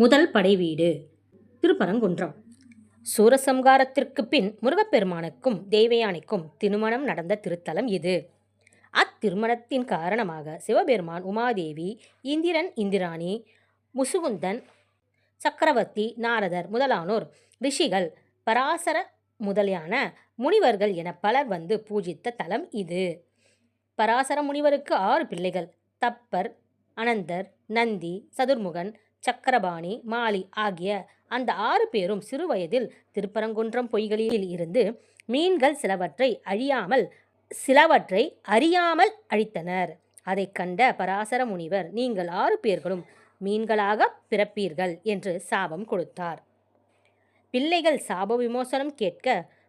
முதல் படை வீடு திருப்பரங்குன்றம். சூரசம்காரத்திற்கு பின் முருகப்பெருமானுக்கும் தேவயானைக்கும் திருமணம் நடந்த திருத்தலம் இது. அத்திருமணத்தின் காரணமாக சிவபெருமான், உமாதேவி, இந்திரன், இந்திராணி, முசுகுந்தன், சக்கரவர்த்தி, நாரதர் முதலானோர், ரிஷிகள், பராசர முதலியான முனிவர்கள் என பலர் வந்து பூஜித்த தலம் இது. பராசர முனிவருக்கு 6 பிள்ளைகள். தப்பர், அனந்தர், நந்தி, சதுர்முகன், சக்கரபாணி, மாலி ஆகிய அந்த 6 பேரும் சிறுவயதில் திருப்பரங்குன்றம் பொய்களில் இருந்து மீன்கள் சிலவற்றை அறியாமல் அழித்தனர். அதை கண்ட பராசர முனிவர், நீங்கள் 6 பேர்களும் மீன்களாக பிறப்பீர்கள் என்று சாபம் கொடுத்தார். பிள்ளைகள் சாப விமோசனம் கேட்க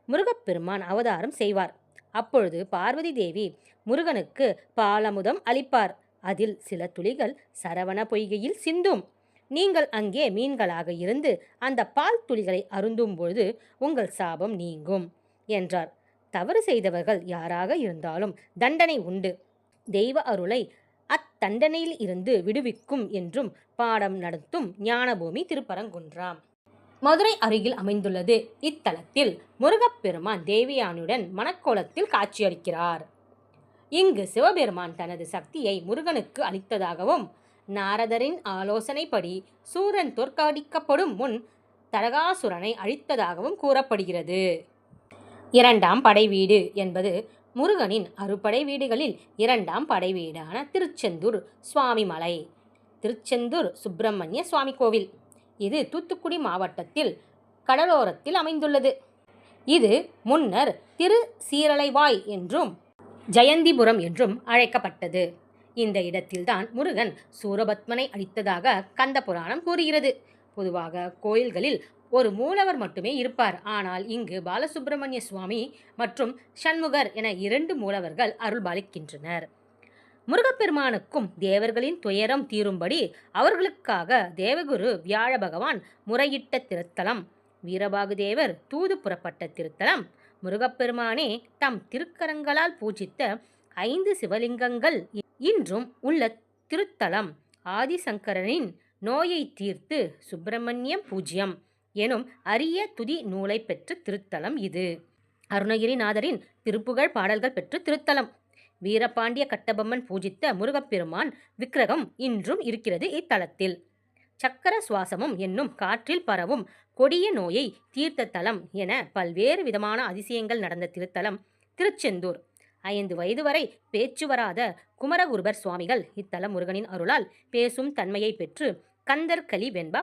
முருகப்பெருமான் அவதாரம் செய்வார். அப்பொழுது பார்வதி தேவி முருகனுக்கு பாலமுதம் அளிப்பார். அதில் சில துளிகள் சரவண பொய்கையில் சிந்தும். நீங்கள் அங்கே மீன்களாக இருந்து அந்த பால் துளிகளை அருந்தும் பொழுது உங்கள் சாபம் நீங்கும் என்றார். தவறு செய்தவர்கள் யாராக இருந்தாலும் தண்டனை உண்டு. தெய்வ அருளை அத்தண்டனையில் இருந்து விடுவிக்கும் என்றும் பாடம் நடத்தும் ஞானபூமி திருப்பரங்குன்றம். மதுரை அருகில் அமைந்துள்ளது. இத்தலத்தில் முருகப்பெருமான் தேவயானியுடன் மணக்கோலத்தில் காட்சியளிக்கிறார். இங்கு சிவபெருமான் தனது சக்தியை முருகனுக்கு அளித்ததாகவும், நாரதரின் ஆலோசனைப்படி சூரன் தோற்கடிக்கப்படும் முன் தரகாசுரனை அழித்ததாகவும் கூறப்படுகிறது. 2ஆம் படை வீடு என்பது முருகனின் அறுபடை வீடுகளில் 2ஆம் படை வீடான திருச்செந்தூர் சுவாமி மலை. திருச்செந்தூர் சுப்பிரமணிய சுவாமி கோவில். இது தூத்துக்குடி மாவட்டத்தில் கடலோரத்தில் அமைந்துள்ளது. இது முன்னர் திரு சீரலைவாய் என்றும் ஜெயந்திபுரம் என்றும் அழைக்கப்பட்டது. இந்த இடத்தில்தான் முருகன் சூரபத்மனை அழித்ததாக கந்த புராணம் கூறுகிறது. பொதுவாக கோயில்களில் ஒரு மூலவர் மட்டுமே இருப்பார். ஆனால் இங்கு பாலசுப்பிரமணிய சுவாமி மற்றும் சண்முகர் என 2 மூலவர்கள் அருள்பாலிக்கின்றனர். முருகப்பெருமானுக்கும் தேவர்களின் துயரம் தீரும்படி அவர்களுக்காக தேவகுரு வியாழ பகவான் முறையிட்ட திருத்தலம். வீரபாகுதேவர் தூது புறப்பட்ட திருத்தலம். முருகப்பெருமானே தம் திருக்கரங்களால் பூஜித்த 5 சிவலிங்கங்கள் இன்றும் உள்ள திருத்தலம். ஆதிசங்கரனின் நோயை தீர்த்து சுப்பிரமணியம் பூஜ்யம் எனும் அரிய துதி நூலை பெற்ற திருத்தலம் இது. அருணகிரிநாதரின் திருப்புகழ் பாடல்கள் பெற்ற திருத்தலம். வீரபாண்டிய கட்டபொம்மன் பூஜித்த முருகப்பெருமான் விக்கிரகம் இன்றும் இருக்கிறது இத்தலத்தில். சக்கர சுவாசமும் என்னும் காற்றில் பரவும் கொடிய நோயை தீர்த்த தலம் என பல்வேறு விதமான அதிசயங்கள் நடந்த திருத்தலம் திருச்செந்தூர். 5 வயது வரை பேச்சு வராத குமரகுருபர் சுவாமிகள் இத்தலம் முருகனின் அருளால் பேசும் தன்மையை பெற்று கந்தர் கலி வெண்பா